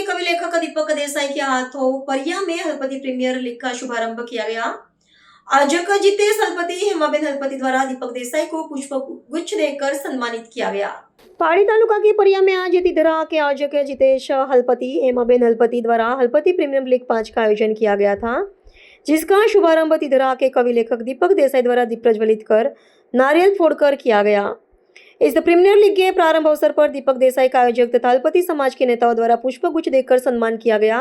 कवि लेखक दीपक देसाई के हाथों परिया में हलपति प्रीमियर लीग का शुभारंभ किया गया। आयोजक जितेश हलपति हेमाबेन हलपति द्वारा दीपक देसाई को पुष्प गुच्छ देकर सम्मानित किया गया। पहाड़ी तालुका की परिया में आज तिधरा के आयोजक जितेश हलपति हेमाबेन हलपति द्वारा हलपति प्रीमियर लीग 5 का आयोजन किया गया था, जिसका शुभारंभ तिधरा के कवि लेखक दीपक देसाई द्वारा दीप प्रज्वलित कर नारियल फोड़कर किया गया। इस प्रीमियर लीग के प्रारंभ अवसर पर दीपक देसाई का आयोजक तथा हलपति समाज के नेताओं द्वारा पुष्प गुच्छ देकर सम्मान किया गया।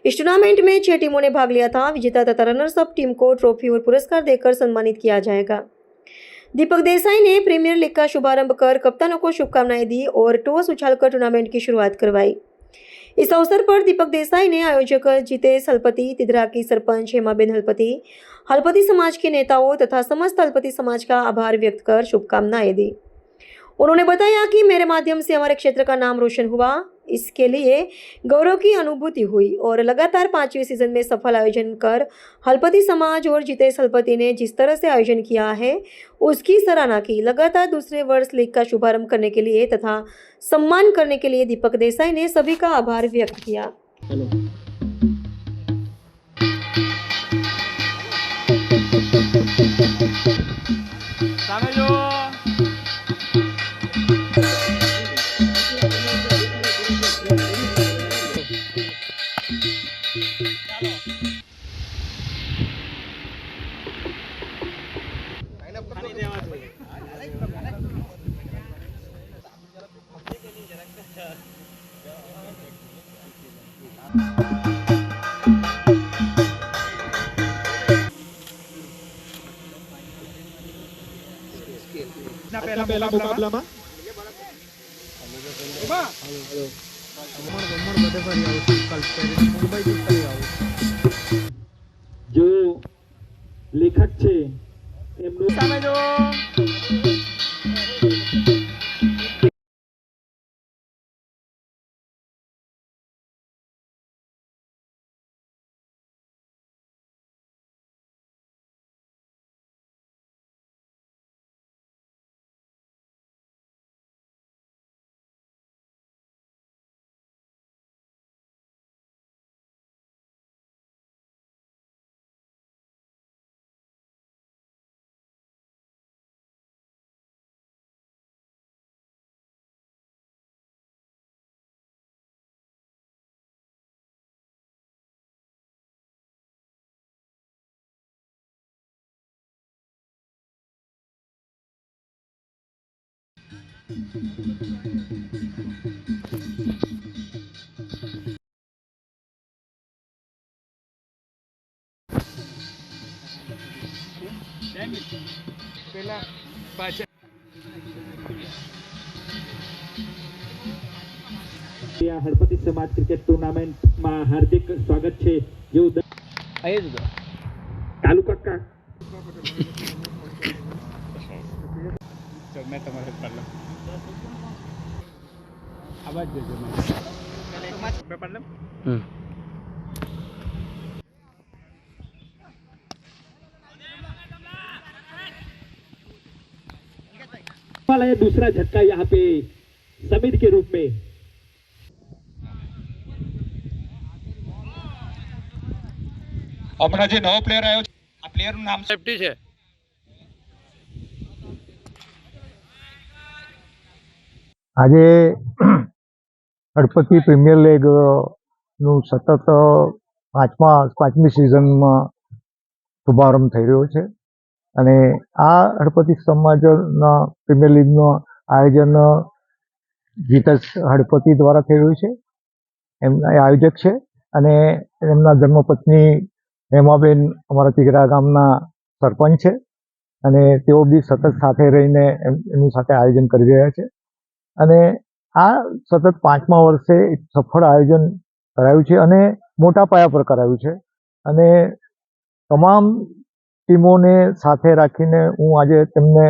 इस टूर्नामेंट में 6 टीमों ने भाग लिया था। विजेता तथा रनर्स अप टीम को ट्रॉफी और पुरस्कार देकर सम्मानित किया जाएगा। दीपक देसाई ने प्रीमियर लीग का शुभारंभ कर कप्तानों को शुभकामनाएं दी और टॉस उछालकर टूर्नामेंट की शुरुआत करवाई। इस अवसर पर दीपक देसाई ने आयोजक जितेश हलपति, तिधरा की सरपंच हेमाबेन हलपति, हलपति समाज के नेताओं तथा समस्त हलपति समाज का आभार व्यक्त कर शुभकामनाएं दी। उन्होंने बताया कि मेरे माध्यम से हमारे क्षेत्र का नाम रोशन हुआ, इसके लिए गौरव की अनुभूति हुई और लगातार 5वें सीजन में सफल आयोजन कर हलपति समाज और जितेश हलपति ने जिस तरह से आयोजन किया है उसकी सराहना की। लगातार दूसरे वर्ष लीग का शुभारंभ करने के लिए तथा सम्मान करने के लिए दीपक देसाई ने सभी का आभार व्यक्त किया। पहला मुकाबला जो लेखक છે એમનું સામે જો પેલા પાછા હળપતિ સમાજ ક્રિકેટ ટુર્નામેન્ટમાં હાર્દિક સ્વાગત છે। જેવું તાલુકા का मैं तुम्हारे पढ़ लो आवाज दे दो मैं पढ़ लो वाला है दूसरा झटका यहाँ पे समीर के रूप में। अपना जो नवा प्लेयर आयो आ प्लेयर નું નામ સેફટી છે। આજે હળપતિ પ્રીમિયર લીગ નું સતત પાંચમી સિઝનમાં શુભારંભ થઈ રહ્યો છે અને આ હળપતિ સમાજના પ્રીમિયર લીગનું આયોજન જીતેશ હળપતિ દ્વારા થઈ રહ્યું છે। એમના આયોજક છે અને એમના ધર્મપત્ની હેમાબેન અમારા તિગરા ગામના સરપંચ છે અને તેઓ બી સતત સાથે રહીને એમની સાથે આયોજન કરી રહ્યા છે અને આ સતત 5મા વર્ષે એક સફળ આયોજન કરાયું છે અને મોટા પાયા પર કરાયું છે અને તમામ ટીમોને સાથે રાખીને હું આજે તેમને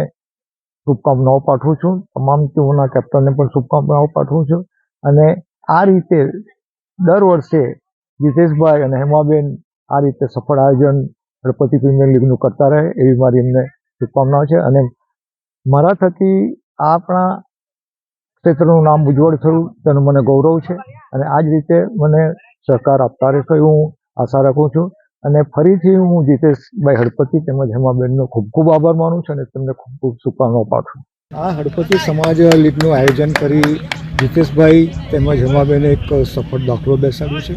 શુભકામનાઓ પાઠવું છું। તમામ ટીમોના કેપ્ટનને પણ શુભકામનાઓ પાઠવું છું અને આ રીતે દર વર્ષે જીતેશભાઈ અને હેમાબેન આ રીતે સફળ આયોજન ગણપતિ પ્રીમિયર લીગનું કરતા રહે એવી મારી એમને શુભકામનાઓ છે. અને મારા થકી આપણા ક્ષેત્રનું નામ ઉજ્જવળ થયું તેનું મને ગૌરવ છે અને આ જ રીતે મને સહકાર આપતા રહેશો એવું હું આશા રાખું છું. અને ફરીથી હું જીતેશભાઈ હળપતિ તેમજ હેમાબેનનો ખૂબ ખૂબ આભાર માનું છું અને તેમને ખૂબ ખૂબ શુભકામનાઓ પાઠવું. આ હળપતિ સમાજ લીગનું આયોજન કરી જીતેશભાઈ તેમજ હેમાબેને એક સફળ દાખલો બેસાડ્યો છે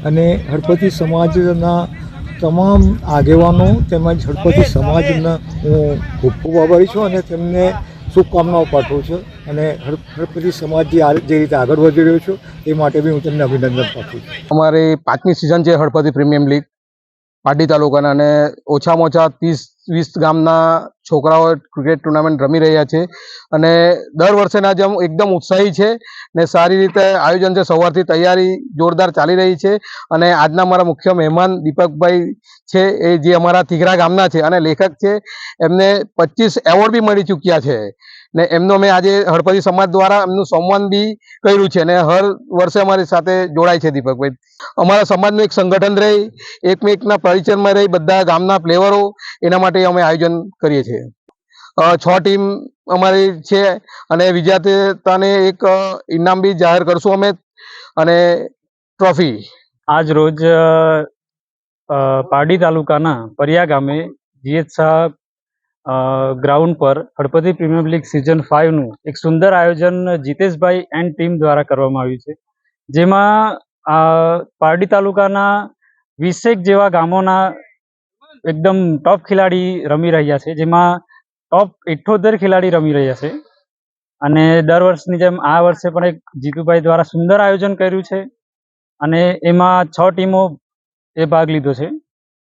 અને હળપતિ સમાજના તમામ આગેવાનો તેમજ હળપતિ સમાજના હું ખૂબ ખૂબ આભારી છું અને તેમને શુભકામનાઓ પાઠવું છું. અને હળપતિ સમાજ જે રીતે આગળ વધી રહ્યો છું એ માટે બી હું તેમને અભિનંદન પાઠવું છું. અમારી 5મી સિઝન છે હળપતિ પ્રીમિયમ લીગ પાટી તાલુકાના, અને ઓછામાં ઓછા 30-20 ગામના છોકરાઓ ક્રિકેટ ટુર્નામેન્ટ રમી રહ્યા છે અને દર વર્ષેના જેમ એકદમ ઉત્સાહી છે ને સારી રીતે આયોજન છે. સવારથી તૈયારી જોરદાર ચાલી રહી છે અને આજના અમારા મુખ્ય મહેમાન દીપકભાઈ છે એ જે અમારા તીઘરા ગામના છે અને લેખક છે. એમને 25 એવોર્ડ બી મળી ચૂક્યા છે ને એમનો મેં આજે હળપતિ સમાજ દ્વારા એમનું સન્માન બી કર્યું છે અને હર વર્ષે અમારી સાથે જોડાય છે દીપકભાઈ. અમારા સમાજનું એક સંગઠન રહી, એકમેકના પરિચયમાં રહી, બધા ગામના પ્લેયરો, એના માટે અમે આયોજન કરીએ છીએ. 6 ટીમ અમારી છે અને વિજેતાને એક ઇનામ બી જાહેર કરશું અમે અને ટ્રોફી. આજ રોજ પારડી તાલુકાના પરિયા ગામે જીએચ શાહ ગ્રાઉન્ડ પર હળપતિ પ્રીમિયર લીગ સિઝન 5નું એક સુંદર આયોજન જીતેશભાઈ એન્ડ ટીમ દ્વારા કરવામાં આવ્યું છે, જેમાં પારડી તાલુકાના 20 જેવા ગામોના એકદમ ટોપ ખેલાડી રમી રહ્યા છે, જેમાં ટોપ 78 ખેલાડી રમી રહ્યા છે. અને દર વર્ષની જેમ આ વર્ષે પણ એક જીતુભાઈ દ્વારા સુંદર આયોજન કર્યું છે અને એમાં 6 ટીમો એ ભાગ લીધો છે.